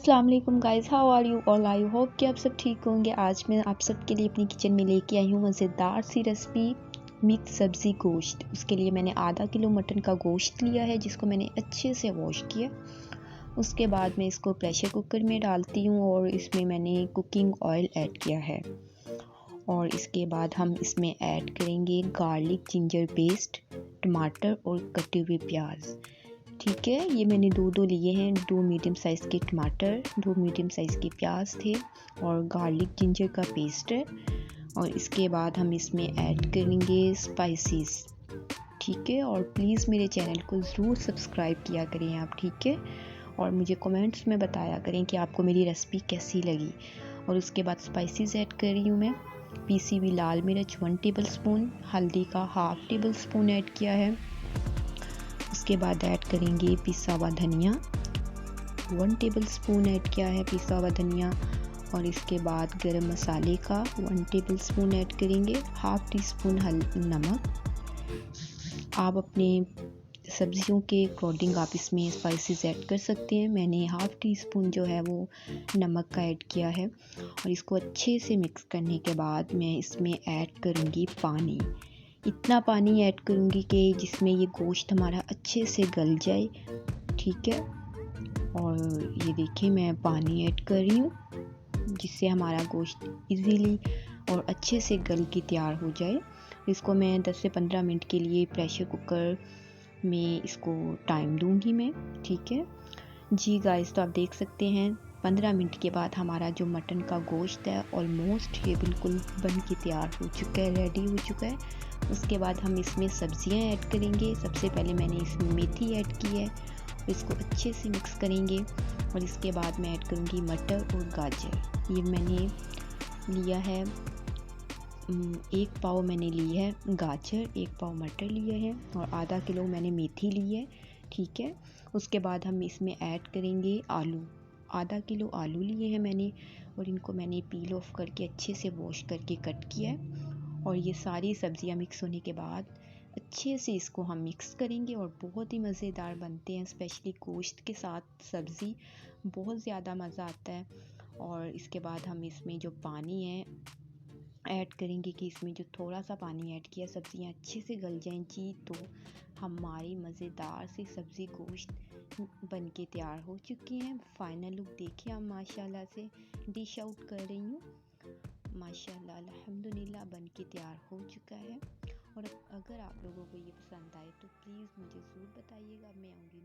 अस्सलाम वालेकुम guys, how are you all? I hope कि आप सब ठीक होंगे। आज मैं आप सब के लिए अपनी किचन में लेके आई हूँ मज़ेदार सी रेसिपी, मिक्स सब्ज़ी गोश्त। उसके लिए मैंने आधा किलो मटन का गोश्त लिया है, जिसको मैंने अच्छे से वॉश किया। उसके बाद मैं इसको प्रेशर कुकर में डालती हूँ और इसमें मैंने कुकिंग ऑयल ऐड किया है। और इसके बाद हम इसमें ऐड करेंगे गार्लिक जिंजर पेस्ट, टमाटर और कटे हुए प्याज। ठीक है, ये मैंने दो लिए हैं, 2 मीडियम साइज़ के टमाटर, 2 मीडियम साइज़ के प्याज थे और गार्लिक जिंजर का पेस्ट है। और इसके बाद हम इसमें ऐड करेंगे स्पाइसेस। ठीक है, और प्लीज़ मेरे चैनल को ज़रूर सब्सक्राइब किया करें आप। ठीक है, और मुझे कमेंट्स में बताया करें कि आपको मेरी रेसिपी कैसी लगी। और उसके बाद स्पाइसेस ऐड कर रही हूँ मैं। पीसी हुई लाल मिर्च 1 टेबल स्पून, हल्दी का हाफ टेबल स्पून ऐड किया है। उसके बाद ऐड करेंगे पिसा हुआ धनिया, 1 टेबल स्पून ऐड किया है पिसा हुआ धनिया। और इसके बाद गरम मसाले का 1 टेबल स्पून ऐड करेंगे, हाफ टी स्पून नमक। आप अपने सब्जियों के अकॉर्डिंग आप इसमें स्पाइसेस ऐड कर सकते हैं। मैंने हाफ टी स्पून जो है वो नमक का ऐड किया है। और इसको अच्छे से मिक्स करने के बाद मैं इसमें ऐड करूँगी पानी। इतना पानी ऐड करूँगी कि जिसमें ये गोश्त हमारा अच्छे से गल जाए। ठीक है, और ये देखिए मैं पानी ऐड कर रही हूँ, जिससे हमारा गोश्त इजीली और अच्छे से गल के तैयार हो जाए। इसको मैं 10 से 15 मिनट के लिए प्रेशर कुकर में इसको टाइम दूंगी मैं। ठीक है जी गाइस, तो आप देख सकते हैं 15 मिनट के बाद हमारा जो मटन का गोश्त है ऑलमोस्ट ये बिल्कुल बन के तैयार हो चुका है, रेडी हो चुका है। उसके बाद हम इसमें सब्जियां ऐड करेंगे। सबसे पहले मैंने इसमें मेथी ऐड की है, इसको अच्छे से मिक्स करेंगे। और इसके बाद मैं ऐड करूँगी मटर और गाजर। ये मैंने लिया है 1 पाव मैंने ली है गाजर, 1 पाव मटर लिए हैं और आधा किलो मैंने मेथी ली है। ठीक है, उसके बाद हम इसमें ऐड करेंगे आलू। आधा किलो आलू लिए हैं मैंने और इनको मैंने पील ऑफ करके अच्छे से वॉश करके कट किया है। और ये सारी सब्जियां मिक्स होने के बाद अच्छे से इसको हम मिक्स करेंगे और बहुत ही मज़ेदार बनते हैं। स्पेशली गोश्त के साथ सब्ज़ी बहुत ज़्यादा मज़ा आता है। और इसके बाद हम इसमें जो पानी है ऐड करेंगे कि इसमें जो थोड़ा सा पानी ऐड किया सब्जियां अच्छे से गल जाएं जी, तो हमारी मज़ेदार सी सब्ज़ी गोश्त बन के तैयार हो चुकी है। फाइनल लुक देखिए आप, माशाल्लाह से डिश आउट कर रही हूँ। माशाल्लाह अल्हम्दुलिल्लाह बन के तैयार हो चुका है। और अगर आप लोगों को ये पसंद आए तो प्लीज़ मुझे ज़रूर बताइएगा। मैं आऊँगी